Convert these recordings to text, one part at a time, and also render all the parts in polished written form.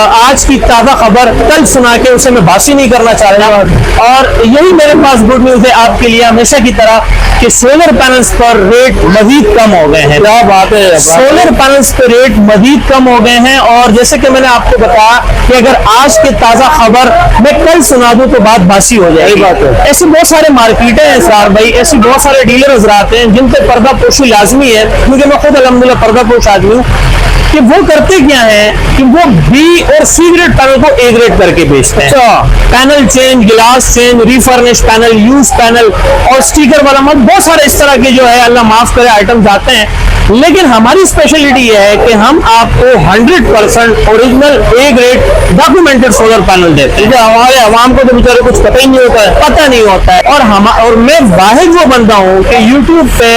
आज की ताज़ा खबर कल सुना के उसे मैं बासी नहीं करना चाह रहा और यही मेरे पास गुड न्यूज़ है आपके लिए हमेशा की तरह कि सोलर पैनल्स पर रेट मजीद कम हो गए हैं। क्या बात है, सोलर पैनल्स पर रेट मजीद कम हो गए हैं। और जैसे कि मैंने आपको बताया कि अगर आज की ताज़ा खबर मैं कल सुना दूं तो बात बासी हो जाएगी। बात है, ऐसे बहुत सारे मार्केटें हैं सर भाई, ऐसी बहुत सारे डीलर हजरात हैं जिन पे पर्दा पोशी लाजमी है, क्योंकि मैं खुद अल्हम्दुलिल्लाह पर्दा पोश आदमी हूँ। कि वो करते क्या है कि वो बी और सी ग्रेड पैनल को ए ग्रेड करके बेचते हैं। पैनल चेंज, गिलास चेंज, रिफर्निश पैनल, यूज पैनल और स्टिकर वाला बहुत सारे इस तरह के जो है अल्लाह माफ करे आइटम्स आते हैं। लेकिन हमारी स्पेशलिटी यह है कि हम आपको 100% original A grade documented solar panel देते हैं। हमारे आवाम को तो बेचारे कुछ पता ही नहीं होता है, पता नहीं होता है। और मैं वाहिद वो बंदा हूँ कि यूट्यूब पे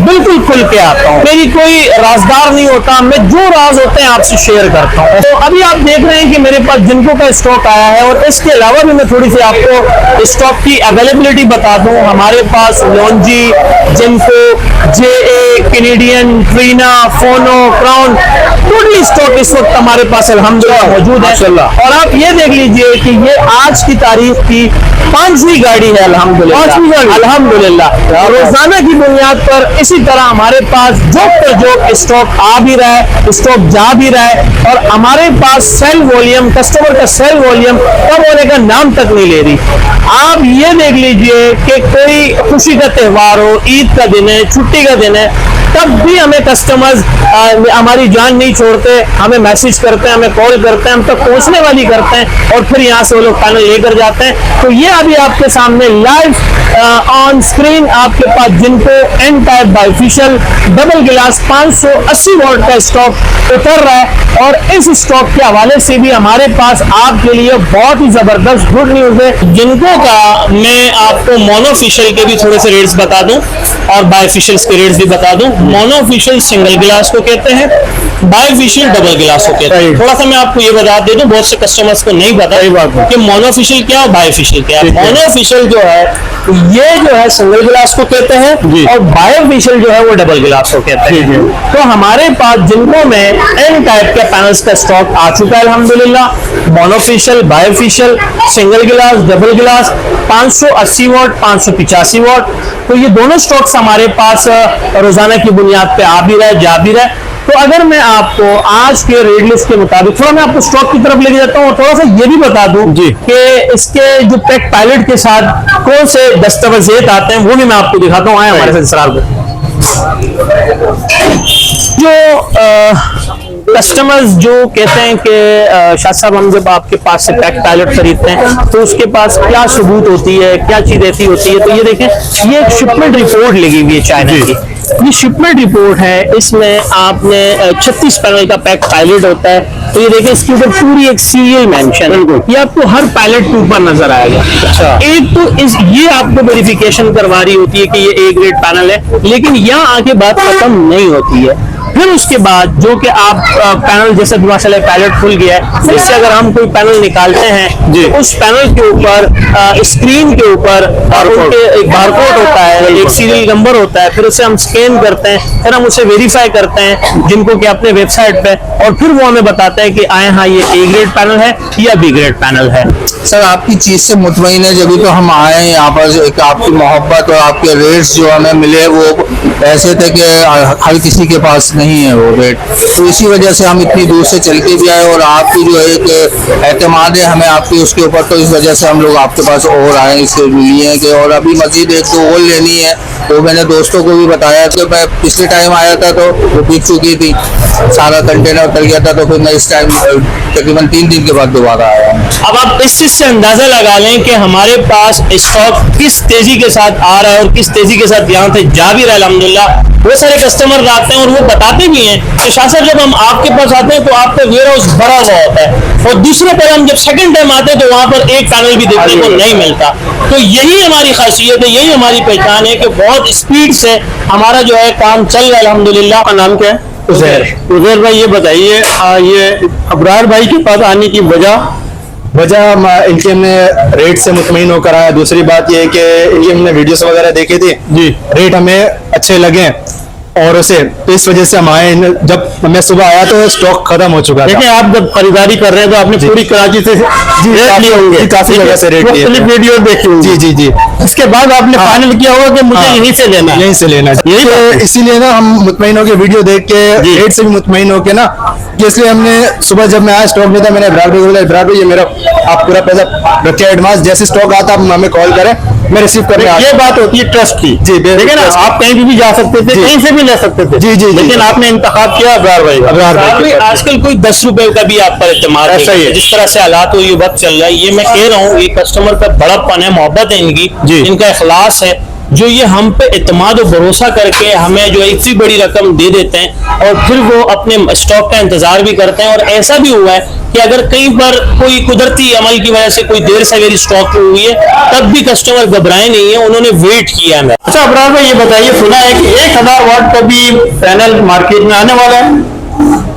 बिल्कुल खुल के आता हूँ, मेरी कोई राजदार नहीं होता, मैं जो राज होते हैं आपसे शेयर करता हूँ। तो अभी आप देख रहे हैं कि मेरे पास जिनको का स्टॉक आया है और इसके अलावा भी मैं थोड़ी सी आपको स्टॉक की अवेलेबिलिटी बता दूं। हमारे पास लॉन्जी, जिनको, JA, कैनेडियन, ट्रीना, फोनो, क्राउन टोटली स्टॉक इस वक्त हमारे पास अल्हम्दुलिल्लाह मौजूद है। और आप ये देख लीजिए कि ये आज की तारीख की 5वीं गाड़ी है अल्हम्दुलिल्लाह। रोजाना की बुनियाद पर इसी तरह हमारे पास जो स्टॉक आ भी रहा है, स्टॉक जा भी रहा है। और हमारे पास सेल वॉल्यूम, कस्टमर का सेल वॉल्यूम कम होने का नाम तक नहीं ले रही। आप ये देख लीजिए कि कोई खुशी का त्यौहार हो, ईद का दिन है, छुट्टी का दिन है, तब भी हमें कस्टमर्स हमारी जान नहीं छोड़ते, हमें मैसेज करते हैं, हमें कॉल करते हैं, हम तक पहुंचने वाली करते हैं और फिर यहाँ से वो लोग पैनल लेकर जाते हैं। तो ये अभी आपके सामने लाइव ऑन स्क्रीन आपके पास जिनको एन टाइप बाइफिशियल डबल गिलास 580 वोल्ट का स्टॉक उतर रहा है। और इस स्टॉक के हवाले से भी हमारे पास आपके लिए बहुत ही जबरदस्त गुड न्यूज है। जिनको का मैं आपको मोनोफिशियल के भी थोड़े से रेट्स बता दूं और बाइफिशियल के रेट्स भी बता दूं। मोनोफिशियल सिंगल गिलास को कहते हैं, बाइफिशियल डबल गिलास को कहते हैं। थोड़ा सा मैं आपको ये बता दे दूं, बहुत से कस्टमर्स को नहीं पता कि मोनोफिशियल क्या और बाइफिशियल क्या है। मोनोफिशियल जो है ये जो है सिंगल गिलास को कहते हैं और बायोफिशियल जो है वो डबल गिलास को कहते हैं। तो हमारे पास जिनको में एन टाइप के पैनल्स का स्टॉक आ चुका है अल्हम्दुलिल्लाह। मोनोफिशियल, बायोफिशियल, सिंगल गिलास, डबल गिलास, 580 वॉट, 585 वॉट। तो ये दोनों स्टॉक्स हमारे पास रोजाना की बुनियाद पे आ भी रहा है, जा भी रहा है। तो अगर मैं आपको आज के रेट लिस्ट के मुताबिक थोड़ा मैं आपको स्टॉक की तरफ लेके जाता हूँ और थोड़ा सा ये भी बता दूं कि इसके जो पैक पायलट के साथ कौन से दस्तावेज़ आते हैं वो भी मैं आपको दिखाता हूँ। आए हमारे साथ इसरार को जो कस्टमर्स जो कहते हैं कि शाह साहब हम जब आपके पास से पैक पायलट खरीदते हैं तो उसके पास क्या सबूत होती है, क्या चीज ऐसी होती है। तो ये देखें, ये एक शिपमेंट रिपोर्ट लगी हुई है चाइना की। ये शिपमेंट रिपोर्ट है, इसमें आपने 36 पैनल का पैक पायलट होता है। तो ये देखें, इसके ऊपर पूरी एक सीरियल मेंशन है, ये आपको हर पायलट के ऊपर नजर आएगा। अच्छा, एक तो ये आपको वेरिफिकेशन करवा रही होती है कि ये ए ग्रेड पैनल है, लेकिन यहाँ आके बात खत्म नहीं होती है। फिर उसके बाद जो कि आप पैनल जैसे माशाल्लाह पायलट खुल गया है, इससे अगर हम कोई पैनल निकालते हैं तो उस पैनल के ऊपर स्क्रीन के ऊपर उनके एक बारकोड होता है, एक सीरियल नंबर होता है। फिर उसे हम स्कैन करते हैं, फिर हम उसे वेरीफाई करते हैं जिनको कि अपने वेबसाइट पे, और फिर वो हमें बताता है कि आए हाँ ये ए ग्रेड पैनल है या बी ग्रेड पैनल है। सर आपकी चीज से मुतमईन है, जब तो हम आए यहाँ पर। आपकी मोहब्बत और आपके रेट्स जो हमें मिले वो ऐसे थे कि हर किसी के पास नहीं है वो रेट। तो इसी वजह से हम इतनी दूर से चल के भी आए और आपकी जो एक एतमाद है हमें आपकी उसके ऊपर, तो इस वजह से हम लोग आपके पास और आए, इससे लिए कि और अभी मजीद एक तो और लेनी है। तो मैंने दोस्तों को भी बताया कि मैं पिछले टाइम आया था तो वो बिक चुकी थी, सारा कंटेनर उतर गया था। तो फिर मैं इस टाइम तकरीबन 3 दिन के बाद दोबारा आया हूँ। अब आप इस चीज से अंदाजा लगा लें कि हमारे पास स्टॉक किस तेजी के साथ आ रहा है और किस तेजी के साथ यहाँ से जा भी रहा है अल्हम्दुलिल्लाह। वो सारे कस्टमर आते हैं और वो बताते भी हैं कि शाह साहब जब हम आपके पास आते हैं तो आपका वेयर हाउस भरा हुआ होता है, और दूसरे पर हम जब सेकंड टाइम आते हैं तो वहां पर एक पैनल भी देखने को नहीं मिलता। तो यही हमारी खासियत है, यही हमारी पहचान है कि बहुत स्पीड से हमारा जो है काम चल रहा है अल्हम्दुलिल्लाह। का नाम क्या है? उजैर भाई, ये बताइए ये अबरार भाई के पास आने की वजह इनके हमने रेट से मुतमईन होकर आया। दूसरी बात ये है कि इनके हमने वीडियोस वगैरह देखे थे जी, रेट हमें अच्छे लगे औरों से, तो इस वजह से हम आए। जब मैं सुबह आया तो स्टॉक खत्म हो चुका था। देखिए, आप जब खरीदारी कर रहे हैं तो आपने पूरी कराची से रेट लिए होंगे, काफी जगह से रेट लिए थे। वीडियो देखी होंगी। जी जी जी। इसके बाद आपने फाइनल किया होगा कि मुझे यहीं से लेना है। यहीं से लेना है। यही तो इसीलिए ना हम मुतमईन होकर वीडियो देख के रेट से भी मुतमईन होके ना, कि इसलिए हमने सुबह जब मैं आया स्टॉक लेता, मैंने इब्रार भाई को बोला, इब्रार भाई ये मेरा आप पूरा पैसा रखे एडवांस, जैसे स्टॉक आता आप हमें कॉल करें, मैं रिसीव करने आ ये बात होती है ट्रस्ट की। जी, देखिए ना, आप कहीं भी जा सकते थे, कहीं से भी ले सकते थे। जी, जी, जी। लेकिन आपने इंतखाब किया अब्रार भाई का। अब्रार भाई भाई, आजकल कोई 10 रुपए का भी आप पर इत्मीनान ऐसा ही है। जिस तरह से हालात हो, ये वक्त चल रहा है, ये मैं कह रहा हूँ, ये कस्टमर का बड़प्पन है, मोहब्बत है इनकी, जी। इनका इखलास है, जो ये हम पे इत्मीनान और भरोसा करके हमें जो है इतनी बड़ी रकम दे देते हैं और फिर वो अपने स्टॉक का इंतजार भी करते हैं। और ऐसा भी हुआ है कि अगर कहीं पर कोई कुदरती अमल की वजह से कोई देर सवेरी स्टॉक हुई है, तब भी कस्टमर घबराए नहीं है, उन्होंने वेट किया है। अच्छा अब्रार भाई, ये बताइए, सुना है कि 1000 वाट का भी पैनल मार्केट में आने वाला है?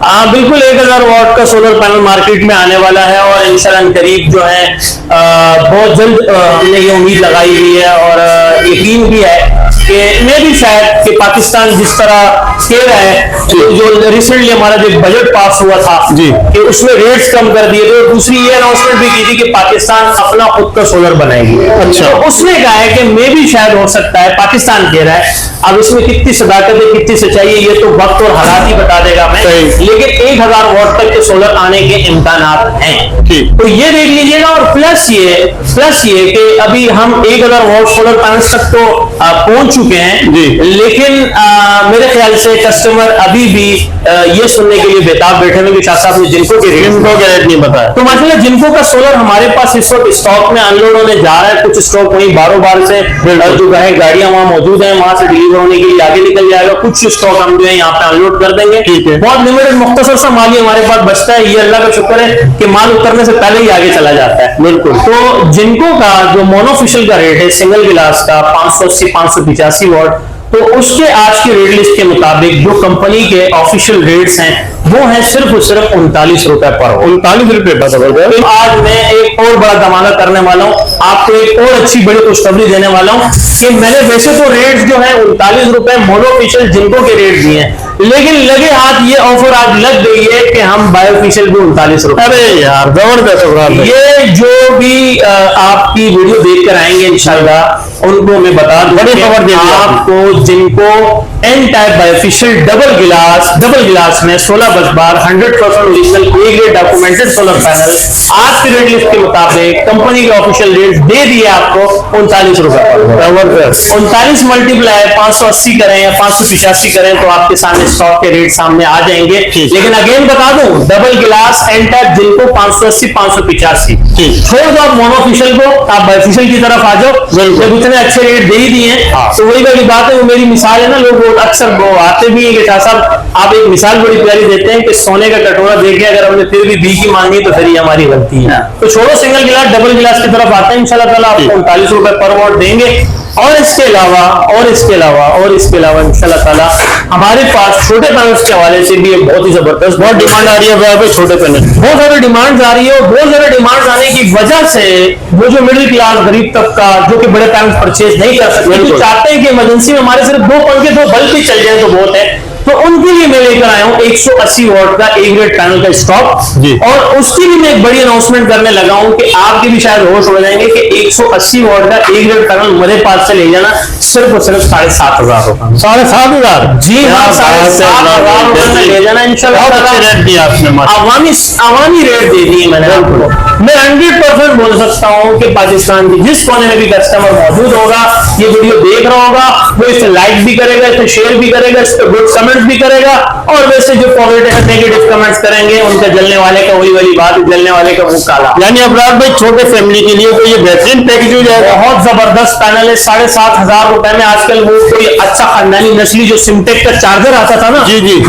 हाँ बिल्कुल, 1000 वाट का सोलर पैनल मार्केट में आने वाला है और इंशाल्लाह करीब जो है बहुत जल्द हमने ये उम्मीद लगाई हुई है और यकीन भी है कि मैं भी शायद कि पाकिस्तान जिस तरह कह रहा है, जो रिसेंटली हमारा जो बजट पास हुआ था जी, कि उसमें रेट्स कम कर दिए थे, और दूसरी ये अनाउंसमेंट भी की थी कि पाकिस्तान अपना खुद का सोलर बनाएगी। अच्छा। तो उसने कहा है कि मैं भी शायद हो सकता है, पाकिस्तान कह रहा है, अब इसमें कितनी सदाकत है कितनी सच्चाई है ये तो वक्त और हालात ही बता देगा मैं, लेकिन 1000 वाट तक के सोलर आने के इम्कान हैं। तो ये देख लीजिएगा। और प्लस ये कि अभी हम 1000 वाट सोलर पैनल्स तक तो पहुंच चुके हैं, लेकिन मेरे ख्याल से कस्टमर अभी भी ये सुनने के लिए बेताब बैठे हैं कि शाह साहब ने जिनको के रेट नहीं बताया। तो माशाल्लाह जिनको का सोलर हमारे पास इस वक्त स्टॉक में अनलोड होने जा रहा है, कुछ स्टॉक वहीं बारोबार से जो है गाड़ियां वहां मौजूद हैं, वहां से डिलीवर होने के लिए आगे निकल जाएगा, कुछ स्टॉक हम जो है यहाँ पे अनलोड कर देंगे। बहुत लिमिटेड मुख्तसर सा माल ही हमारे पास बचता है, ये अल्लाह का शुक्र है कि माल उतरने से पहले ही आगे चला जाता है। बिल्कुल। तो जिनको का जो मोनोफिशियल का रेट है सिंगल गिलास का 580-585 वाट, तो उसके आज की रेट लिस्ट के मुताबिक जो कंपनी के ऑफिशियल रेट्स हैं वो है सिर्फ और सिर्फ 39 रुपए पर। 39 रुपए बस। तो आज मैं एक और बड़ा धमाका करने वाला हूँ, आपको एक और अच्छी बड़ी खुशखबरी देने वाला हूँ कि मैंने वैसे तो रेट्स जो है 39 रुपए मोनोफिशियल जिनको के रेट दिए हैं, लेकिन लगे हाथ ये ऑफर आज लग गई है कि हम बायोफिशियल भी 39 रुपए। अरे यार जबरदस्त। ये जो भी आपकी वीडियो देख कर आएंगे इंशाल्लाह उनको मैं बता दूं, बड़ी खबर दे दी आपको, जिनको एन टाइप बायोफिशियल डबल गिलास में 16 बस बार 100% original A grade documented solar panel आज की रेट लिस्ट के मुताबिक कंपनी के ऑफिशियल रेट दे दिए आपको 39 रुपए पर। 39 मल्टीप्लाई 580 करें या 585 करें तो आपके सामने स्टॉक के रेट सामने आ जाएंगे। लेकिन अगेन बता दूं, डबल गिलास एन टाइप जिनको 580-585 छोड़ दो आप मोनोफिशियल को, आप बायोफिशियल की तरफ आ जाओ। जब इतने अच्छे रेट दे ही दिए तो वही वाली बात है, वो मेरी मिसाल है ना, लोग अक्सर वो आते भी है कि शाह साहब आप एक मिसाल बड़ी प्यारी देते हैं कि सोने का कटोरा देख के अगर हमने फिर भी बी की मांगी तो फिर ये हमारी गलती है। तो छोड़ो सिंगल गिलास, डबल गिलास की तरफ आते हैं, इंशाल्लाह ताला आपको 39 रुपए पर वॉट देंगे। और इसके अलावा इंशाल्लाह ताला हमारे पास छोटे पैनल्स के हवाले से भी एक बहुत ही जबरदस्त बहुत डिमांड आ रही है। छोटे पैनल बहुत सारी डिमांड आ रही है, और बहुत सारे डिमांड आने की वजह से वो जो मिडिल क्लास गरीब तबका जो कि बड़े पैनल्स परचेज नहीं कर सकते, तो चाहते हैं कि इमरजेंसी में हमारे सिर्फ 2 पंखे 2 बल्ब भी चल जाए तो बहुत है, तो उनके लिए मैं लेकर आया हूं 180 वाट का ए ग्रेड पैनल का स्टॉक। और उसकी भी मैं एक बड़ी अनाउंसमेंट करने लगा हूं कि आपके भी शायद होश हो जाएंगे कि 180 वाट का ए ग्रेड पैनल मेरे पास से ले जाना सिर्फ और सिर्फ 7,500 होगा। 7,500? जी हाँ, 7,500 रुपए में ले जाना इंशाल्लाह। अवामी रेट दे दिए मैंने आपको। मैं 100% बोल सकता हूं कि पाकिस्तान के जिस कोने में भी कस्टमर मौजूद होगा, ये वीडियो देख रहा होगा, वो इसे लाइक भी करेगा, इसे शेयर भी करेगा, इस पर गुड कमेंट भी करेगा, और वैसे जो पॉजिटिव नेगेटिव कमेंट्स करेंगे उनका जलने वाले का वही वाली बात, जलने वाले का मुंह काला। यानी अब्रार भाई छोटे फैमिली के लिए तो ये बेहतरीन पैकेज हो जाएगा। बहुत जबरदस्त पैनल है, 7,500 रुपए में। आजकल वो कोई अच्छा खानदानी नस्ली जो सिमटेक का चार्जर आता था ना,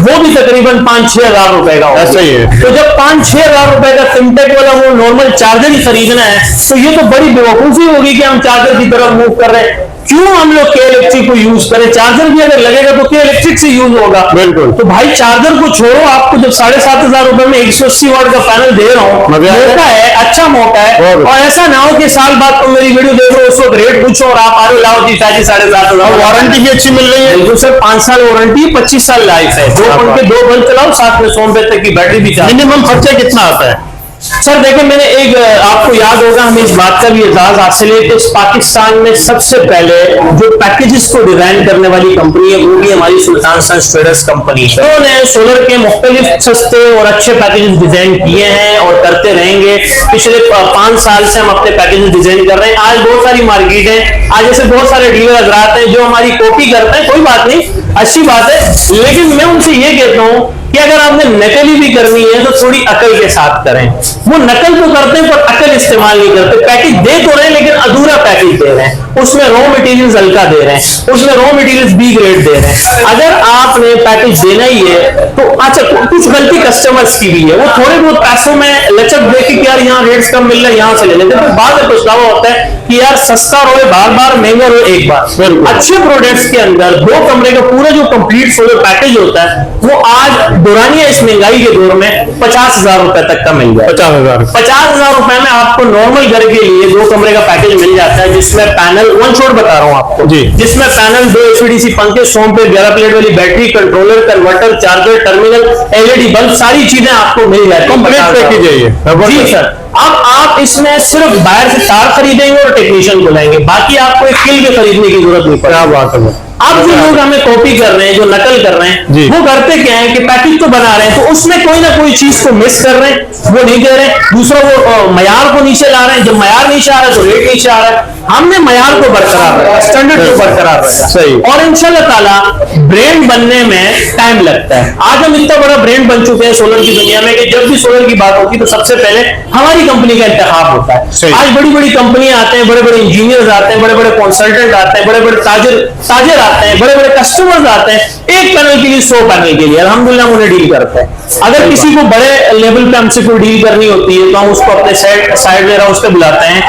वो भी तकरीबन 5-6 हजार रुपए का ऐसा ही है। तो जब 5-6 हजार रुपए का सिमटेक वाला वो नॉर्मल चार्जर ही खरीदना है, तो ये तो बड़ी बेवकूफी होगी कि हम चार्जर की तरफ मूव कर रहे हैं। क्यों हम लोग के इलेक्ट्रिक को यूज करें? चार्जर भी अगर लगेगा तो क्या इलेक्ट्रिक से यूज होगा? बिल्कुल। तो भाई चार्जर को छोड़ो, आपको जब 7,500 रुपए में 180 वाट का पैनल दे रहा हूँ, मौका है, अच्छा मौका है। और ऐसा ना हो कि साल बाद तुम मेरी वीडियो देखो, उस वक्त रेट पूछो और आप आ लाओ जी 7,500। वारंटी भी अच्छी मिल रही है। बिल्कुल सर, 5 साल वारंटी, 25 साल लाइफ है। 2 पंखे 2 बल्ब चलाओ, साथ में 100 रुपए तक की बैटरी भी चाहिए। मिनिमम खर्चा कितना आता है? सर देखिए, मैंने एक आपको याद होगा, हमें इस बात का भी एजाज हासिल है कि इस पाकिस्तान में सबसे पहले जो पैकेजेस को डिजाइन करने वाली कंपनी है वो भी हमारी सुल्तान सन्स ट्रेडर्स कंपनी है। उन्होंने सोलर के मुख्तलिफ सस्ते और अच्छे पैकेजेस डिजाइन किए हैं और करते रहेंगे। पिछले 5 साल से हम अपने पैकेजेस डिजाइन कर रहे हैं। आज बहुत सारी मार्केट है, आज ऐसे बहुत सारे डीलर हजरात हैं जो हमारी कॉपी करते हैं, कोई बात नहीं, अच्छी बात है। लेकिन मैं उनसे ये कहता हूँ कि अगर आपने नकली भी करनी है तो थोड़ी अकल के साथ करें। वो नकल तो करते हैं पर अकल इस्तेमाल नहीं करते। पैकेज दे तो रहे हैं लेकिन अधूरा पैकेज दे रहे हैं, उसमें रॉ मटेरियल्स हल्का दे रहे हैं, उसमें रॉ मटेरियल्स बी ग्रेड दे रहे हैं। अगर आपने पैकेज देना ही है तो अच्छा, कुछ गलती कस्टमर्स की भी है, वो थोड़े बहुत पैसों में लचक देखे कि यार यहाँ रेट्स कम मिल रहे हैं, यहाँ से ले लेते हैं। तो बाद में पछतावा होता है कि यार सस्ता रोए बार बार, महंगा रोए एक बार। अच्छे प्रोडक्ट्स के अंदर 2 कमरे का पूरा जो कंप्लीट सोलर पैकेज होता है वो आज दुरानिया इस महंगाई के दौर में 50,000 रुपए तक का मिल जाए। 50,000 रुपए में आपको नॉर्मल घर के लिए 2 कमरे का पैकेज मिल जाता है, जिसमें पैनल वन शॉट बता रहा हूं आपको जी, जिसमें पैनल 2 HVDC पंखे, 100 पे 11 प्लेट वाली battery, controller, converter, charger, terminal, LED bulb, सारी चीजें आपको मिल जाती है। कंप्लीट पैकेज है ये जी सर। अब आप इसमें सिर्फ बाहर से तार खरीदेंगे और टेक्नीशियन बुलाएंगे, बाकी आपको एक किल भी खरीदने की जरूरत नहीं पड़ेगी। क्या बात है। अब जो लोग हमें कॉपी कर रहे हैं, जो नकल कर रहे हैं, वो करते क्या है कि पैकेज तो बना रहे हैं तो उसमें कोई ना कोई चीज को मिस कर रहे हैं, वो नहीं दे रहे हैं। दूसरा वो मयार को नीचे ला रहे हैं, जब मयार नीचे आ रहा है तो रेट नीचे आ रहा है। हमने मयार को बरकरार रखा, स्टैंडर्ड को बरकरार रखा, सही। और इंशाल्लाह ताला ब्रांड बनने में टाइम लगता है। आज हम इतना बड़ा ब्रांड बन चुके हैं सोलर की दुनिया में कि जब भी सोलर की बात होती है तो सबसे पहले हमारी कंपनी का इंतखाब होता है। आज बड़ी बड़ी कंपनियां आते हैं, बड़े बड़े इंजीनियर्स आते हैं, बड़े बड़े कंसल्टेंट आते हैं, बड़े बड़े ताजर आते हैं, बड़े बड़े कस्टमर्स आते हैं, एक पैनल के लिए 100 पैनल के लिए अल्हम्दुलिल्लाह उन्हें डील करते हैं। अगर किसी को बड़े लेवल पे हमसे कोई डील करनी होती है तो हम उसको अपने साइड वेयर हाउस पे बुलाते हैं,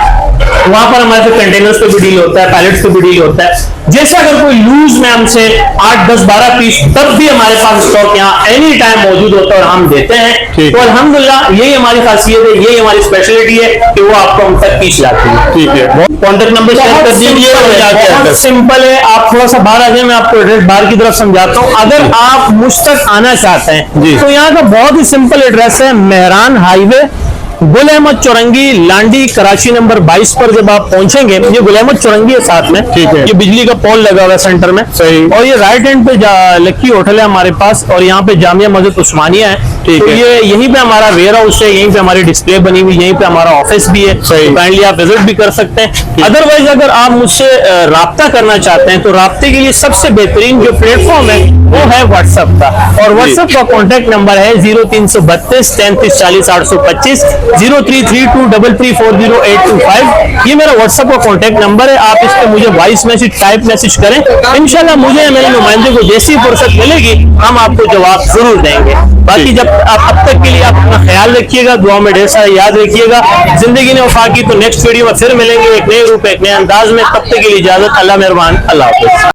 वहां पर हमारे से कंटेनर्स पे भी डील होता है, पैलेट्स पे भी डील होता है। जैसे अगर कोई लूज में हमसे 8, 10, 12 पीस, तब भी हमारे पास स्टॉक यहाँ एनी टाइम मौजूद होता है और हम देते हैं। तो अल्हम्दुलिल्लाह यही हमारी खासियत है, यही हमारी स्पेशलिटी है कि वो आपको हम तक पीस लाती है। ठीक है, कॉन्टेक्ट नंबर शेयर कर दीजिए। बहुत सिंपल है, आप थोड़ा सा बाहर आ जाए, मैं आपको एड्रेस बाहर की तरफ समझाता हूँ। अगर आप मुझ तक आना चाहते हैं तो यहाँ का बहुत ही सिंपल एड्रेस है, मेहरान हाईवे, गुल अहमद चौरंगी, लांडी, कराची नंबर 22 पर जब आप पहुंचेंगे, ये गुल अहमद चौरंगी है साथ में, ठीक है, ये बिजली का पोल लगा हुआ है सेंटर में, सही, और ये राइट हैंड पे लक्की होटल है हमारे पास, और यहाँ पे जामिया मस्जिद उस्मानिया है, ठीक है। ये यहीं पे हमारा वेयर हाउस है, यहीं पे हमारी डिस्प्ले बनी हुई, यहीं पे हमारा ऑफिस भी है, काइंडली आप विजिट भी कर सकते हैं। अदरवाइज अगर आप मुझसे राब्ता करना चाहते हैं तो राब्ते के लिए सबसे बेहतरीन जो प्लेटफॉर्म है वो है व्हाट्सएप का, और व्हाट्सएप का कॉन्टेक्ट नंबर है 0332 33 40 825, 033233400825। ये मेरा व्हाट्सएप का कॉन्टेक्ट नंबर है। आप इस पे मुझे वॉइस मैसेज, टाइप मैसेज करें, इंशाल्लाह मुझे मेरे नुमाइंदे को जैसी फुर्सत मिलेगी हम आपको जवाब जरूर देंगे। बाकी जब अब तक के लिए आप अपना ख्याल रखिएगा, दुआ में ढेर सारा याद रखिएगा। जिंदगी ने वफा की, तो नेक्स्ट वीडियो में फिर मिलेंगे एक नए रूप, एक नए अंदाज में। तब तक के लिए इजाजत, अल्लाह मेहरबान, अल्लाह हाफ़िज़।